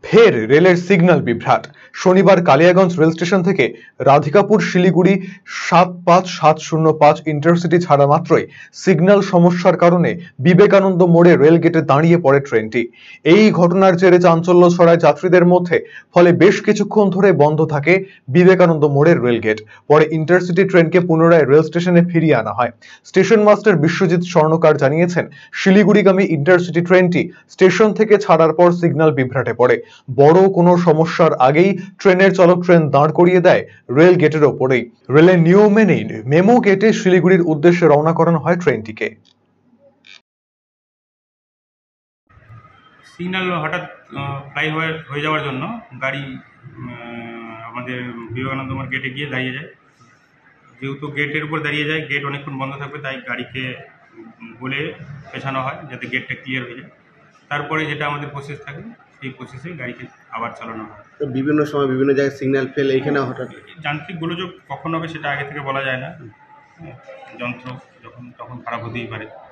ফের রেলের সিগন্যাল বিভ্রাট। শনিবার কালিয়াগঞ্জ রেল স্টেশন থেকে রাধিকাপুর শিলিগুড়ি ৭৫-৭০৫ ইন্টারসিটি ছাড়া মাত্রই সিগন্যাল সমস্যার কারণে বিবেকানন্দ মোড়ে রেল গেটে দাঁড়িয়ে পড়ে ট্রেনটি। এই ঘটনার জেরে চাঞ্চল্য ছড়ায় যাত্রীদের মধ্যে, ফলে বেশ কিছুক্ষণ ধরে বন্ধ থাকে বিবেকানন্দ মোড়ের রেল গেট। পরে ইন্টারসিটি ট্রেনকে পুনরায় রেল স্টেশনে ফিরিয়ে আনা হয়। স্টেশন মাস্টার বিশ্বজিৎ স্বর্ণকার জানিয়েছেন, শিলিগুড়িগামী ইন্টারসিটি ট্রেনটি স্টেশন থেকে ছাড়ার পর সিগন্যাল বিভ্রাটে পড়ে। বড় কোনো সমস্যার আগেই ট্রেনের চালক ট্রেন দাঁড় করিয়ে দেয় রেল গেটের ওপরেই। রেলের নিয়ম মেনেই মেমো গেটে শিলিগুড়ির উদ্দেশ্যে রওনা করানো হয় ট্রেনটিকে। সিগন্যাল হঠাৎ ফ্লাই হয়ে যাওয়ার জন্য গাড়ি আমাদের বিবেকানন্দ মোড় গেটে গিয়ে দাঁড়িয়ে যায়। যেহেতু গেটের উপর দাঁড়িয়ে যায়, গেট অনেকক্ষণ বন্ধ থাকবে, তাই গাড়িকে বলে পেছানো হয় যাতে গেটটা ক্লিয়ার হয়ে যায়। তারপরে যেটা আমাদের প্রসেস থাকে, সেই প্রসেসে গাড়িকে আবার চালানো হয়। তো বিভিন্ন সময় বিভিন্ন জায়গায় সিগন্যাল ফেল, এইখানে হঠাৎ যান্ত্রিক গোলযোগ কখন হবে সেটা আগে থেকে বলা যায় না। যন্ত্র তখন খারাপ হতেই পারে।